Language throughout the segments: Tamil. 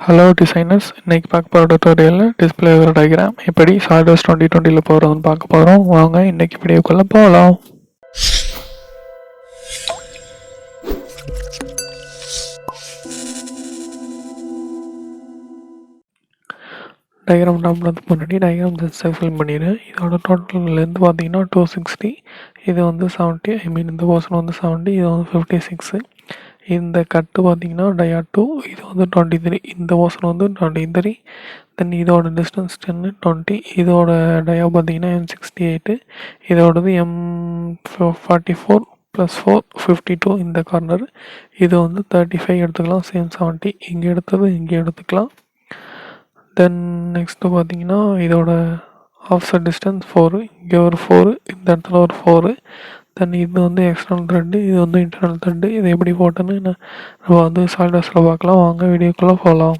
ஹலோ டிசைனர்ஸ், இன்னைக்கு பார்க்க போகிற டுட்டோரியலில் டிஸ்பிளே ஒரு டயக்ராம் எப்படி சாலிட்வொர்க்ஸ் 2020 போகிறதுன்னு பார்க்க போகிறோம். வாங்க இன்னைக்கு வீடியோக்குள்ளே போகலாம். டயக்ராம் பண்ணுறதுக்கு முன்னாடி டயக்ராம் ஜஸ்ட் ஃபில் பண்ணிடுறேன். இதோட டோட்டல்லேருந்து பார்த்தீங்கன்னா 260, இது வந்து 70, இந்த போர்ஷன் வந்து 70, இது வந்து 56. இந்த கட்டு பார்த்தீங்கன்னா டயா 2, இது வந்து 23, இந்த போர்ஷன் வந்து 23. தென் இதோட டிஸ்டன்ஸ் 10, 20, இதோட டயா பார்த்தீங்கன்னா M68, இதோடது M44 + 4 52. இந்த கார்னர் இது வந்து 35 எடுத்துக்கலாம். சேம் 70 இங்கே எடுத்தது இங்கே எடுத்துக்கலாம். தென் நெக்ஸ்ட்டு பார்த்தீங்கன்னா இதோட ஆஃப்செட் டிஸ்டன்ஸ் 4, இங்கே ஒரு 4, இந்த இடத்துல ஒரு 4. தென் இது வந்து எக்ஸ்டர்னல் த்ரெட்டு, இது வந்து இன்டர்னல் த்ரெட்டு. இது எப்படி போட்டோன்னு நம்ம வந்து சாலிட்வொர்க்ஸில் பார்க்கலாம். வாங்க வீடியோக்குள்ளே போகலாம்.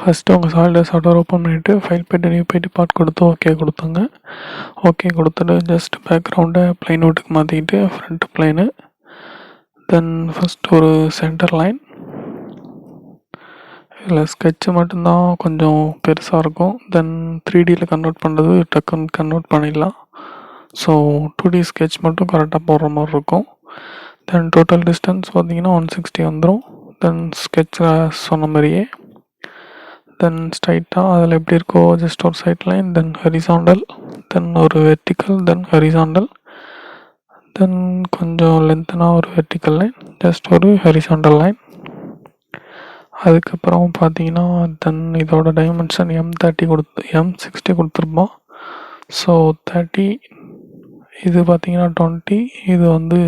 ஃபஸ்ட்டு உங்கள் சாலிட்வொர்க்ஸ் சாஃப்ட்வேர் ஓப்பன் பண்ணிவிட்டு ஃபைல் போய்ட்டு நியூ போய்ட்டு பார்ட் கொடுத்து ஓகே கொடுத்துங்க. ஓகே கொடுத்துட்டு ஜஸ்ட் பேக்ரவுண்டை ப்ளைன் அவுட்டுக்கு மாற்றிக்கிட்டு ஃப்ரண்ட் ப்ளைனு. தென் ஃபஸ்ட் ஒரு சென்டர் லைன். இதில் ஸ்கெட்சு மட்டும்தான் கொஞ்சம் பெருசாக இருக்கும். தென் 3Dயில் கன்வெர்ட் பண்ணுறது டக்குன்னு கன்வெர்ட் பண்ணிடலாம். ஸோ 2D ஸ்கெட்ச் மட்டும் கரெக்டாக போடுற மாதிரி இருக்கும். தென் டோட்டல் டிஸ்டன்ஸ் பார்த்தீங்கன்னா 160 வந்துடும். தென் ஸ்கெட்சில் சொன்ன மாதிரியே தென் ஸ்ட்ரைட்டாக அதில் எப்படி இருக்கோ ஜஸ்ட் ஒரு சைட் லைன், தென் ஹரிசாண்டல், தென் ஒரு வெர்டிக்கல், தென் ஹரிசாண்டல், தென் கொஞ்சம் லென்த்தனாக ஒரு வெர்டிக்கல் லைன், ஜஸ்ட் ஒரு ஹரிசாண்டல் லைன். அதுக்கப்புறம் பார்த்தீங்கன்னா தென் இதோட டைமென்ஷன் M60 கொடுத்துருப்போம். ஸோ 30, இது பார்த்தீங்கன்னா 20, இது வந்து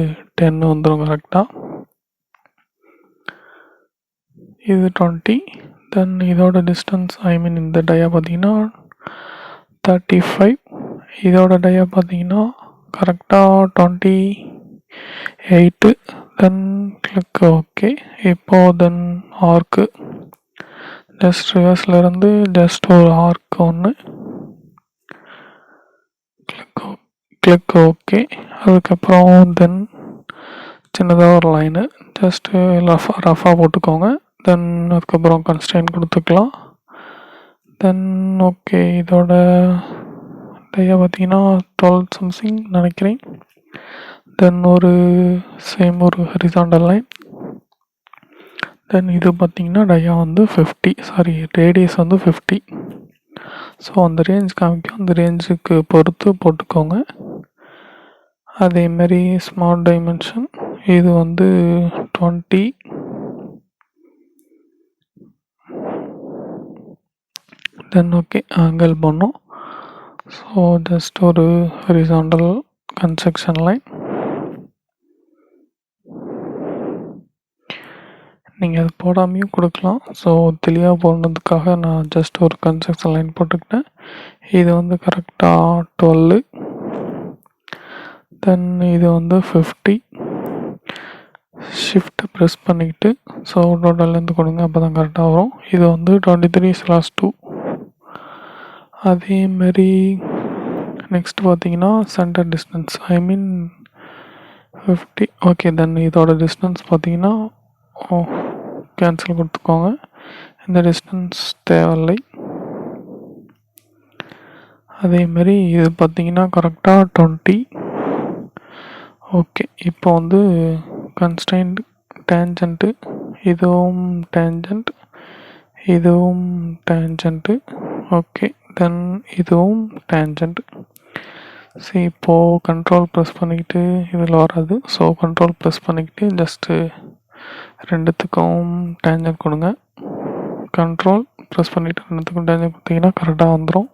10 வந்துடும் கரெக்டாக. இது 20. தென் இதோட டிஸ்டன்ஸ் இந்த டயா பார்த்தீங்கன்னா 35, இதோட டயா பார்த்தீங்கன்னா கரெக்டாக 28. தென் கிளிக் ஓகே. இப்போது தென் ஆர்க்கு ஜஸ்ட் ரிவர்ஸில் இருந்து ஜஸ்ட் ஒரு ஆர்க் ஒன்று கிளிக் ஓகே. அதுக்கப்புறம் தென் சின்னதாக ஒரு லைனு ஜஸ்ட்டு ரஃபாக போட்டுக்கோங்க. தென் அதுக்கப்புறம் கன்ஸ்ட்ரெயின் கொடுத்துக்கலாம். தென் ஓகே, இதோட டயா பார்த்தீங்கன்னா 12 சம்திங் நினைக்கிறேன். தென் ஒரு சேம் ஒரு ஹரிசாண்டல் லைன். தென் இது பார்த்தீங்கன்னா டயா வந்து 50, ரேடியஸ் வந்து 50. ஸோ அந்த ரேஞ்ச் காமிக்கும், அந்த ரேஞ்சுக்கு பொறுத்து போட்டுக்கோங்க. அதேமாரி ஸ்மார்ட் டைமென்ஷன் இது வந்து 20. தென் ஓகே ஆங்கிள் பண்ணோம். ஸோ ஜஸ்ட் ஒரு ஹரிசாண்டல் கன்ஸ்ட்ரக்ஷன் லைன். நீங்கள் அது போடாமையும் கொடுக்கலாம். ஸோ தெளிவாக போடுறதுக்காக நான் ஜஸ்ட் ஒரு கன்ஸ்ட்ரக்ஷன் லைன் போட்டுக்கிட்டேன். இது வந்து கரெக்டாக 12. தென் இது வந்து 50. ஷிஃப்ட் ப்ரெஸ் பண்ணிக்கிட்டு ஸோ டோட்டல்லேருந்து கொடுங்க, அப்போ தான் கரெக்டாக வரும். இது வந்து 23/2. அதேமாரி நெக்ஸ்ட் பார்த்தீங்கன்னா சென்டர் டிஸ்டன்ஸ் 50. ஓகே, தென் இதோட டிஸ்டன்ஸ் பார்த்தீங்கன்னா கேன்சல் கொடுத்துக்கோங்க, இந்த டிஸ்டன்ஸ் தேவையில்லை. அதேமாரி இது பார்த்தீங்கன்னா கரெக்டாக 20. ஓகே, இப்போ வந்து கன்ஸ்ட்ரெயின்ட் டேஞ்சன்ட்டு, இதுவும் டேஞ்சன்ட், இதுவும் டேஞ்சன்ட்டு. ஓகே, தென் இதுவும் டேஞ்சன்ட். சரி, இப்போது கண்ட்ரோல் ப்ரெஸ் பண்ணிக்கிட்டு இதில் வராது. ஸோ கண்ட்ரோல் ப்ரெஸ் பண்ணிக்கிட்டு ஜஸ்ட்டு ரெண்டுத்துக்கும் டேஞ்சன்ட் கொடுங்க. கண்ட்ரோல் ப்ரெஸ் பண்ணிவிட்டு ரெண்டுத்துக்கும் டேஞ்சன்ட் கொடுத்தீங்கன்னா கரெக்டாக வந்துடும்.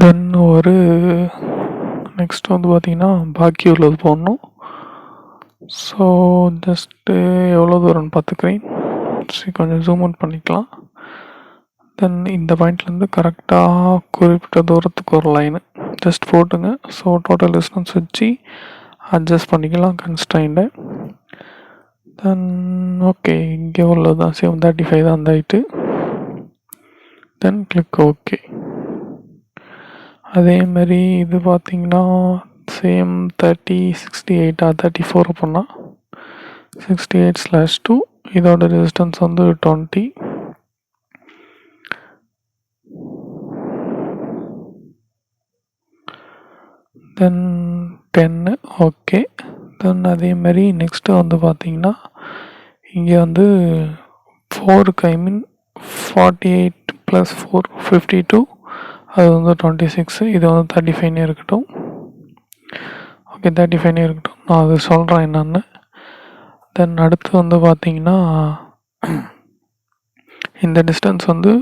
தென் ஒரு நெக்ஸ்ட் வந்து பார்த்தீங்கன்னா பாக்கி உள்ளது போடணும். ஸோ ஜஸ்ட்டு எவ்வளோ தூரம்னு பார்த்துக்கிறேன். சரி, கொஞ்சம் ஜூம் அவுட் பண்ணிக்கலாம். தென் இந்த பாயிண்ட்லேருந்து கரெக்டாக குறிப்பிட்ட தூரத்துக்கு ஒரு லைனு ஜஸ்ட் போட்டுங்க. ஸோ டோட்டல் டிஸ்டன்ஸ் வச்சு அட்ஜஸ்ட் பண்ணிக்கலாம் கன்ஸ்ட்ரெயின்டை. தென் ஓகே, இங்கே உள்ளது தான் சேம் 35 தான் அந்த ஹைட்டு. தென் கிளிக் ஓகே. அதேமாரி இது பார்த்திங்கன்னா சேம் 3068 34 அப்படின்னா 68/2 இதோட ரெசிஸ்டன்ஸ் வந்து 20. தென் 10. ஓகே. தென் அதே மாதிரி நெக்ஸ்ட்டு வந்து பார்த்தீங்கன்னா இங்கே வந்து 4க்கு ஐ மீன் 48 + 4 52, அது வந்து 26, இது வந்து 35 இருக்கட்டும். ஓகே, 35 இருக்கட்டும், நான் அது சொல்கிறேன் என்னன்னு. தென் அடுத்து வந்து பார்த்தீங்கன்னா இந்த டிஸ்டன்ஸ் வந்து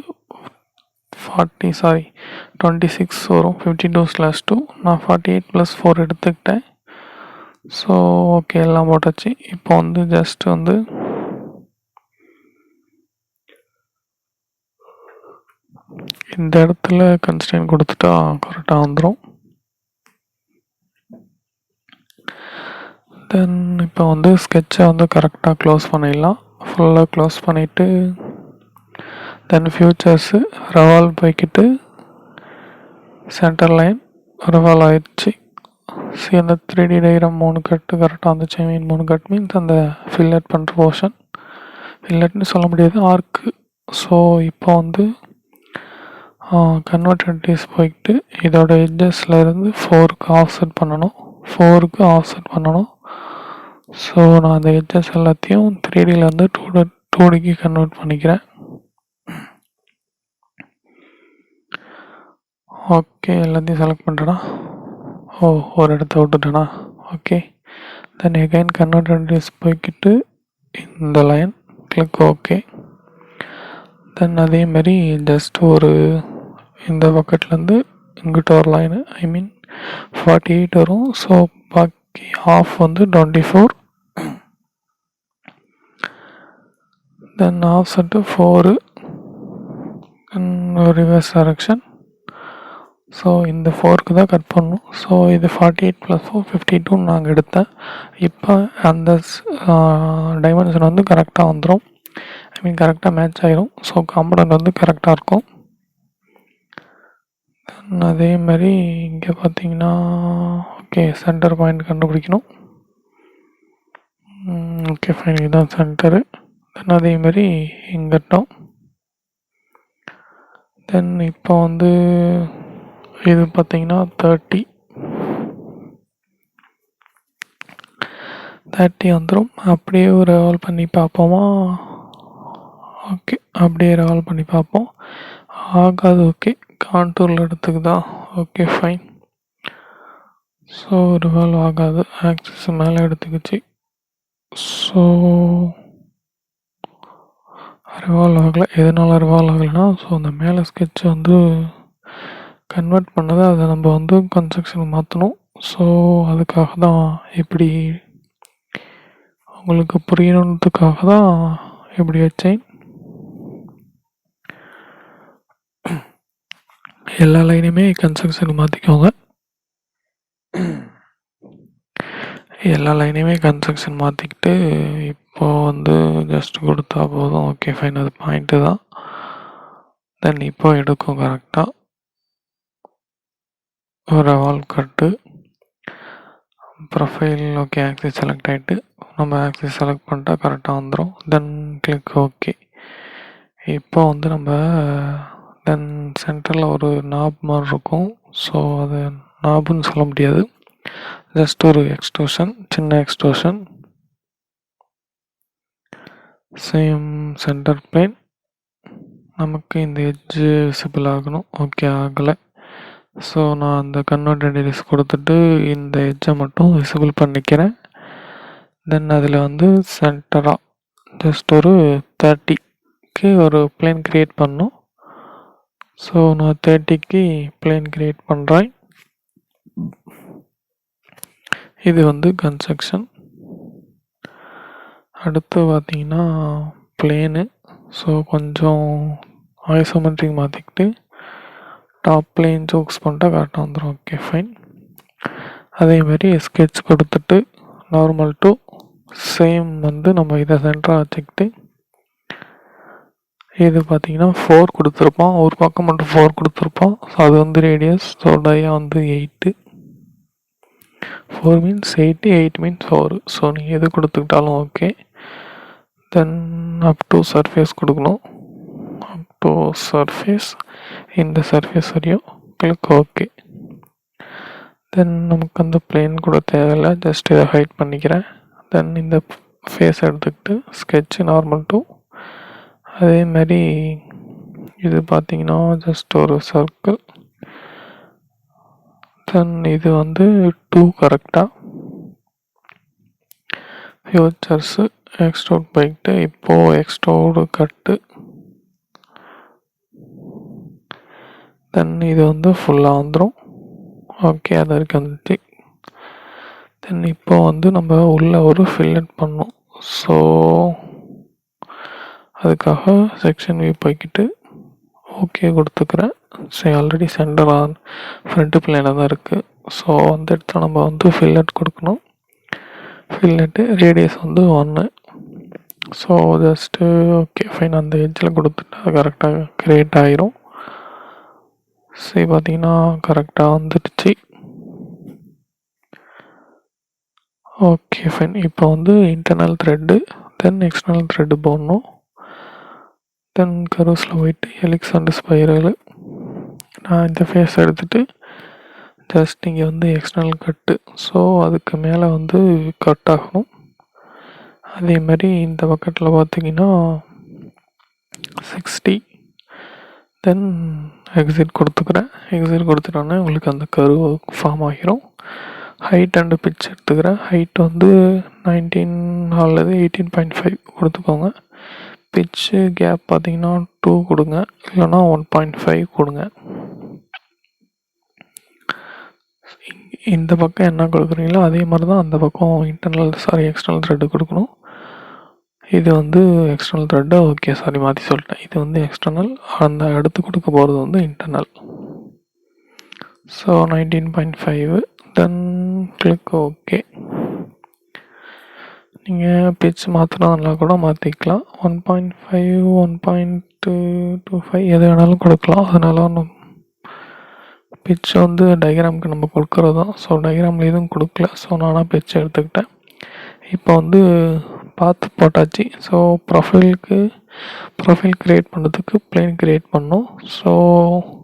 26 வரும். 52/2 நான் 48 + 4 எடுத்துக்கிட்டேன். ஸோ ஓகே, எல்லாம் போட்டாச்சு. இப்போ வந்து ஜஸ்ட் வந்து இந்த இடத்துல கன்ஸ்டன்ட் கொடுத்துட்டா கரெக்டாக வந்துடும். தென் இப்போ வந்து ஸ்கெட்சை வந்து கரெக்டாக க்ளோஸ் பண்ணிடலாம். ஃபுல்லாக க்ளோஸ் பண்ணிவிட்டு தென் ஃபியூச்சர்ஸு ரெவால்வ் போய்கிட்டு சென்டர் லைன் ரெவால்வ் ஆயிடுச்சு. சரி, அந்த 3D டயக்ராம் 3 கட்டு கரெக்டாக வந்துச்சு. ஐ மீன் 3 கட் மீன்ஸ் அந்த ஃபில்லட் பண்ணுற போர்ஷன், ஃபில்லட்னு சொல்ல முடியாது, ஆர்க்கு. ஸோ இப்போ வந்து கன்வெர்டன்டிஸ் போய்கிட்டு இதோட எட்ஜஸ்லேருந்து 4க்கு ஆஃப்செட் பண்ணணும். 4க்கு ஆஃப்செட் பண்ணணும். ஸோ நான் அந்த எட்ஜஸ் எல்லாத்தையும் 3Dலேருந்து 2Dக்கு கன்வெர்ட் பண்ணிக்கிறேன். ஓகே, எல்லாத்தையும் செலக்ட் பண்ணுறேன்னா ஒரு இடத்த விட்டுட்டேனா. ஓகே, தென் எகைன் கன்வெர்டன்டிஸ் போய்கிட்டு இந்த லைன் கிளிக். ஓகே, தென் அதேமாரி ஜஸ்ட் ஒரு இந்த பக்கெட்லேருந்து இங்கிட்ட ஒரு லைனு, ஐ மீன் 48 வரும். ஸோ பாக்கி ஆஃப் வந்து 24, then offset 4, reverse direction. So இந்த 4க்கு தான் கட் பண்ணணும். ஸோ இது 48 + 4 52 நாங்கள் எடுத்தேன். இப்போ அந்த டைமென்ஷன் வந்து கரெக்டாக வந்துடும். ஐ மீன் கரெக்டாக மேட்ச் ஆகிரும். ஸோ காம்பனண்ட் வந்து கரெக்டாக இருக்கும். அதே மாதிரி இங்கே பார்த்தீங்கன்னா ஓகே, சென்டர் பாயிண்ட் கண்டுபிடிக்கணும். ஓகே ஃபைன், இதுதான் சென்டரு. தென் அதே மாதிரி இங்கட்டும். தென் இப்போ வந்து இது பார்த்தீங்கன்னா 30 வந்துடும். அப்படியே ரெவால்வ் பண்ணி பார்ப்போமா. ஓகே, அப்படியே ரெவால்வ் பண்ணி பார்ப்போம். ஆகாது. ஓகே, கான்டூரில் எடுத்துக்குதா. Okay fine. ஸோ ரிவால்வ் ஆகாது, ஆக்சிஸ் மேலே எடுத்துக்கிச்சு. ஸோ ரிவால்வ் ஆகலை. எதனால் ரிவால்வ் ஆகலைன்னா, ஸோ அந்த மேலே ஸ்கெட்ச் வந்து கன்வெர்ட் பண்ணதை அதை நம்ம வந்து கன்ஸ்ட்ரக்ஷனுக்கு மாற்றணும். ஸோ அதுக்காக தான் இப்படி உங்களுக்கு புரியணுன்றதுக்காக தான் இப்படி வச்சேன். எல்லா லைனையுமே கன்ஸ்ட்ரக்ஷனுக்கு மாற்றிக்கோங்க. எல்லா லைனையுமே கன்ஸ்ட்ரக்ஷன் மாற்றிக்கிட்டு இப்போது வந்து ஜஸ்ட் கொடுத்தா போதும். ஓகே ஃபைன், அது பாயிண்ட்டு தான். தென் இப்போ எடுக்கும் கரெக்டாக ஒரு வால் கட்டு ப்ரொஃபைல். ஓகே, ஆக்சிஸ் செலக்ட் ஆகிட்டு நம்ம ஆக்சிஸ் செலக்ட் பண்ணிட்டா கரெக்டாக வந்துடும். தென் கிளிக். ஓகே, இப்போ வந்து நம்ம தென் சென்டரில் ஒரு நாப் மாதிரி இருக்கும். ஸோ அது நாப்னு சொல்ல முடியாது, ஜஸ்ட் ஒரு எக்ஸ்ட்ரூஷன், சின்ன எக்ஸ்ட்ரூஷன். Same centre plane. நமக்கு இந்த எட்ஜு விசிபிள் ஆகணும். ஓகே, ஆகலை. ஸோ நான் அந்த கன்வெர்ட் ரேடியஸ் கொடுத்துட்டு இந்த எட்ஜை மட்டும் விசிபிள் பண்ணிக்கிறேன். தென் அதில் வந்து சென்டராக ஜஸ்ட் ஒரு 30க்கு ஒரு பிளேன் க்ரியேட் பண்ணணும். ஸோ நான் 30க்கு பிளேன் க்ரியேட் பண்ணுறேன். இது வந்து கன்ஸ்ட்ரக்ஷன். அடுத்து பார்த்தீங்கன்னா பிளேனு. ஸோ கொஞ்சம் ஐசோமெட்ரிக் மாற்றிக்கிட்டு டாப் பிளேன் சூஸ் பண்ணிட்டா கரெக்டாக வந்துடும். Okay fine. அதேமாரி ஸ்கெட்ச் கொடுத்துட்டு நார்மல் டு சேம் வந்து நம்ம இதை சென்டராக வச்சுக்கிட்டு இது பார்த்தீங்கன்னா 4 கொடுத்துருப்போம். ஒரு பக்கம் மட்டும் 4 கொடுத்துருப்போம். ஸோ அது வந்து ரேடியஸ். ஸோ டயா வந்து 8. 4 மீன்ஸ் 80, 8 மீன்ஸ் 4. ஸோ நீங்கள் எது கொடுத்துக்கிட்டாலும் okay. Then up to surface கொடுக்கணும். அப் டு சர்ஃபேஸ், இந்த சர்ஃபேஸ் வரையும் கிளிக் ஓகே. தென் நமக்கு அந்த பிளேன் கூட தேவையில்லை, ஜஸ்ட் இதை ஹைட் பண்ணிக்கிறேன். தென் இந்த ஃபேஸ் எடுத்துக்கிட்டு ஸ்கெட்ச் நார்மல் டூ. அதே மாதிரி இது பார்த்தீங்கன்னா ஜஸ்ட் ஒரு சர்க்கிள். தென் இது வந்து 2 கரெக்டாக ஃபியூச்சர்ஸு எக்ஸ்ட்ரோட் போய்கிட்டு இப்போது எக்ஸ்ட்ரோடு கட்டு. தென் இது வந்து ஃபுல்லாக வந்துடும். ஓகே, அது வரைக்கும் வந்துச்சு. தென் இப்போ வந்து நம்ம உள்ள ஒரு ஃபில்லட் பண்ணோம். ஸோ அதுக்காக செக்ஷன் வியூ போய்கிட்டு ஓகே கொடுத்துக்கிறேன். சரி, ஆல்ரெடி சென்டர் ஃப்ரண்ட் பிளேனில் தான் இருக்குது. ஸோ அந்த இடத்துல நம்ம வந்து ஃபில்லட் கொடுக்கணும். ஃபில்லட்டு ரேடியஸ் வந்து 1. ஸோ ஜஸ்ட்டு ஓகே ஃபைன், அந்த எட்ஜில் கொடுத்துட்டா கரெக்டாக க்ரியேட் ஆகிரும். சரி, பார்த்தீங்கன்னா கரெக்டாக வந்துடுச்சு. Okay fine. இப்போ வந்து இன்டர்னல் த்ரெட்டு தென் எக்ஸ்டர்னல் த்ரெட்டு போடணும். தென் கர்வ்ஸில் போயிட்டு ஹெலிக்ஸ் அண்ட் ஸ்பைரல். நான் இந்த ஃபேஸ் எடுத்துகிட்டு ஜஸ்ட் இங்கே வந்து எக்ஸ்டர்னல் கட்டு. ஸோ அதுக்கு மேலே வந்து கட் ஆகணும். அதே மாதிரி இந்த பக்கத்தில் பார்த்தீங்கன்னா 60. தென் எக்ஸிட் கொடுத்துக்கிறேன். எக்ஸிட் கொடுத்துட்டோன்னே உங்களுக்கு அந்த கர்வ் ஃபார்ம் ஆகிரும். ஹைட் அண்டு பிட்ச் எடுத்துக்கிறேன். ஹைட் வந்து 19 அல்லது 18.5 கொடுத்துக்கோங்க. பிட்ச்சு கேப் பார்த்தீங்கன்னா 2 கொடுங்க, இல்லைனா 1.5 கொடுங்க. இந்த பக்கம் என்ன கொடுக்குறீங்களோ அதே மாதிரி தான் அந்த பக்கம் எக்ஸ்டர்னல் த்ரெட்டு கொடுக்கணும். இது வந்து எக்ஸ்டர்னல் த்ரெட்டு. ஓகே, சாரி மாற்றி சொல்லிட்டேன். இது வந்து எக்ஸ்டர்னல், அந்த அடுத்து கொடுக்க போகிறது வந்து இன்டர்னல். ஸோ 19.5. தென் கிளிக் ஓகே. நீங்கள் பிட்ச் மாற்றினா கூட மாற்றிக்கலாம். 1.5, 1.25 எது வேணாலும் கொடுக்கலாம். அதனால ஒன்றும் பிட்ச் வந்து டயக்ராமுக்கு நம்ம கொடுக்குறது தான். ஸோ டயக்ராமில் எதுவும் கொடுக்கல. ஸோ நானாக பிட்ச் எடுத்துக்கிட்டேன். இப்போ வந்து பார்த்து போட்டாச்சு. ஸோ ப்ரொஃபைல் க்ரியேட் பண்ணுறதுக்கு பிளேன் க்ரியேட் பண்ணோம். ஸோ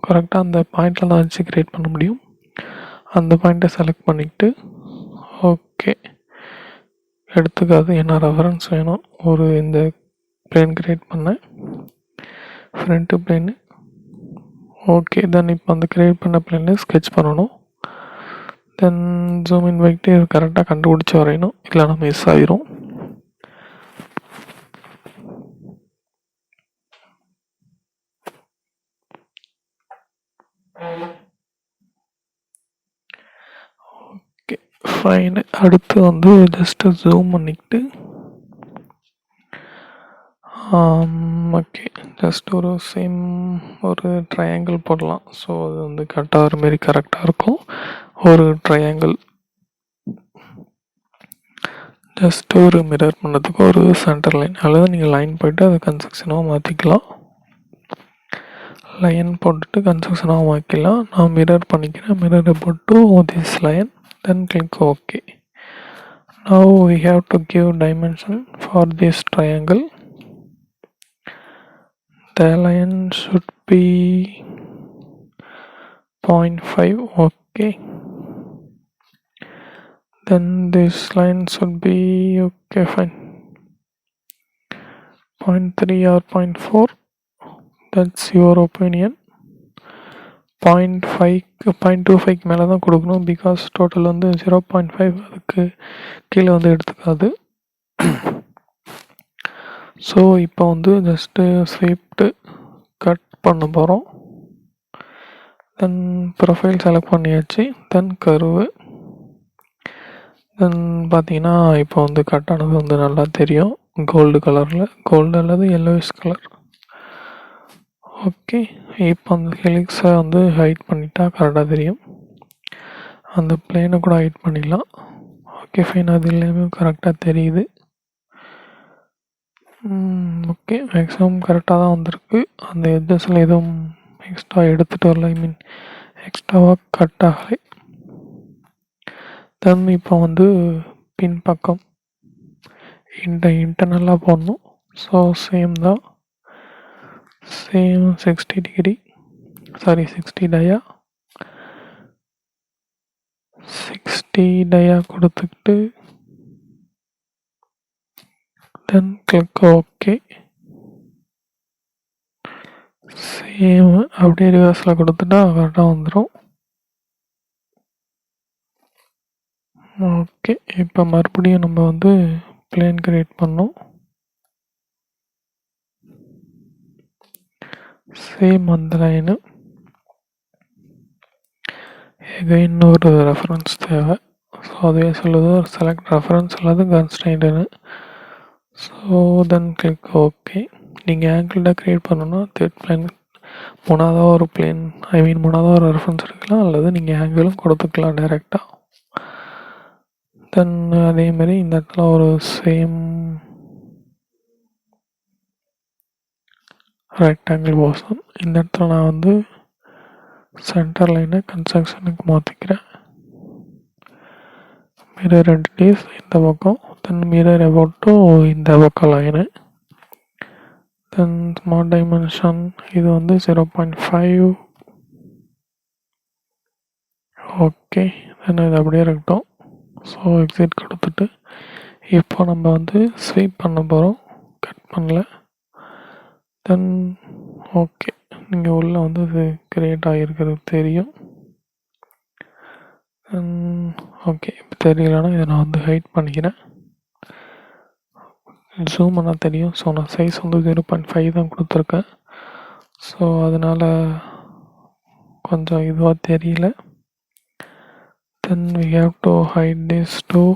கரெக்டாக அந்த பாயிண்டில் தான் வச்சு க்ரியேட் பண்ண முடியும். அந்த பாயிண்ட்டை செலக்ட் பண்ணிக்கிட்டு ஓகே எடுத்துக்காது என்ன ரெஃபரன்ஸ் வேணும். ஒரு இந்த பிளேன் க்ரியேட் பண்ணேன், ஃப்ரண்ட்டு பிளேனு. ஓகே, தென் இப்போ அந்த க்ரியேட் பண்ண பிளேனு ஸ்கெட்ச் பண்ணணும். தென் ஜூம் இன் வைக்கிட்டு கரெக்டாக கண்டுபிடிச்சி வரையணும், இல்லைனா மிஸ் ஆகிரும். Okay fine. அடுத்து வந்து ஜஸ்ட்டு ஜூம் பண்ணிக்கிட்டு ஓகே ஜஸ்ட் ஒரு ட்ரையாங்கிள் போடலாம். ஸோ அது வந்து கரெக்டாக ஒரு மாரி கரெக்டாக இருக்கும். ஒரு ட்ரையாங்கிள் ஜஸ்ட் ஒரு மிரர் பண்ணதுக்கு ஒரு சென்டர் லைன், அல்லது நீங்கள் லைன் போய்ட்டு அதை கன்ஸ்ட்ரக்ஷனாக மாற்றிக்கலாம். லைன் போட்டுட்டு கன்ஸ்ட்ரக்ஷனாக மாற்றிக்கலாம். நான் மிரர் பண்ணிக்கிறேன். மிரரை போட்டு this line, then click okay. Now we have to give dimension for this triangle. The line should be 0.5. okay. Then this line should be okay fine 0.3 or 0.4. that's your opinion. 0.25 மேலே தான் கொடுக்கணும். பிகாஸ் டோட்டல் வந்து 0.5 அதுக்கு கீழே வந்து எடுத்துக்காது. ஸோ இப்போ வந்து ஜஸ்ட்டு ஸ்வீப்டு கட் பண்ண போகிறோம். தென் ப்ரொஃபைல் செலக்ட் பண்ணியாச்சு. தென் கர்வு. தென் பார்த்தீங்கன்னா இப்போ வந்து கட் ஆனது வந்து நல்லா தெரியும். கோல்டு கலரில், கோல்டு அல்லது yellowish கலர். ஓகே, இப்போ அந்த ஹெலிக்ஸை வந்து ஹைட் பண்ணிட்டா கரெக்டாக தெரியும். அந்த பிளேனை கூட ஹைட் பண்ணிடலாம். ஓகே ஃபைன், அது எல்லாமே கரெக்டாக தெரியுது. ஓகே, மேக்ஸிமம் கரெக்டாக தான் வந்திருக்கு. அந்த எட்ஜஸில் எதுவும் எக்ஸ்ட்ரா எடுத்துகிட்டு வரல, எக்ஸ்ட்ராவாக கட் ஆகலை. தென் இப்போ வந்து பின்பக்கம் இன்டர்னலாக போடணும். ஸோ சேம் தான், சேம் 60 டிகிரி, சாரி 60 டயா, 60 டயா கொடுத்துக்கிட்டு தென் கிளிக் ஓகே. சேம் அப்படியே ரிவர்ஸில் கொடுத்துட்டா கரெக்டாக வந்துடும். ஓகே, இப்போ மறுபடியும் நம்ம வந்து பிளேன் கிரியேட் பண்ணோம். சேம் அந்த லைனு எகைன் ஒரு ரெஃபரன்ஸ் தேவை. ஸோ அதுவே சொல்லுது ஒரு செலக்ட் ரெஃபரன்ஸ் அல்லது கன்ஸ்ட்ரெயின்ட்னு. So then click okay. நீங்கள் ஆங்கிள்டாக க்ரியேட் பண்ணணும்னா தேர்ட் பிளேன் மூணாவதாக ஒரு பிளேன் மூணாவதாக ஒரு ரெஃபரன்ஸ் எடுக்கலாம், அல்லது நீங்கள் ஆங்கிளும் கொடுத்துக்கலாம் டைரெக்டாக. தென் அதேமாரி இந்த இடத்துல ஒரு சேம் ரெக்டாங்கிள் போர்ஷன், இந்த இடத்துல நான் வந்து சென்டர் லைனை கன்ஸ்ட்ரக்ஷனுக்கு மாற்றிக்கிறேன். மிரர் என்டிட்டிஸ் இந்த பக்கம், தென் மிரர் அபவுட் இந்த பக்கம் லைனு, தென் ஸ்மார்ட் டைமென்ஷன் இது வந்து 0.5. ஓகே, தென் இது அப்படியே இருக்கட்டும். ஸோ எக்ஸிட் கொடுத்துட்டு இப்போ நம்ம வந்து ஸ்வீப் பண்ண போகிறோம், கட் பண்ணல. தென் ஓகே, நீங்கள் உள்ளே வந்து இது கிரியேட் ஆகியிருக்கிறது தெரியும். ஓகே, இப்போ தெரியலன்னா இதை நான் வந்து ஹைட் பண்ணிக்கிறேன். ஜூம் பண்ணால் தெரியும். ஸோ நான் சைஸ் வந்து 0.5 தான் கொடுத்துருக்கேன். ஸோ அதனால் கொஞ்சம் இதுவாக தெரியல. தென் we have to hide this too.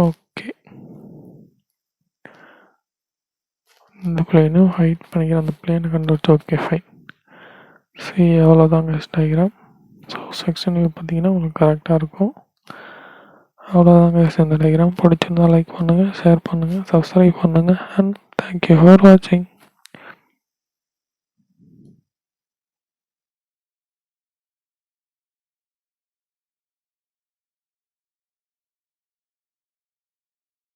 Okay, இந்த பிளேனும் ஹைட் பண்ணிக்கிறேன், அந்த பிளேனை கண்டுபிடிச்சு. Okay fine. சரி, அவ்வளோதாங்க டயக்ராம். ஸோ செக்ஷன் வியூ பார்த்தீங்கன்னா உங்களுக்கு கரெக்டாக இருக்கும். அவ்வளோதாங்க இந்த டயக்ராம். பிடிச்சிருந்தா லைக் பண்ணுங்கள், ஷேர் பண்ணுங்கள், சப்ஸ்கிரைப் பண்ணுங்கள், அண்ட் தேங்க்யூ ஃபார் வாட்சிங்.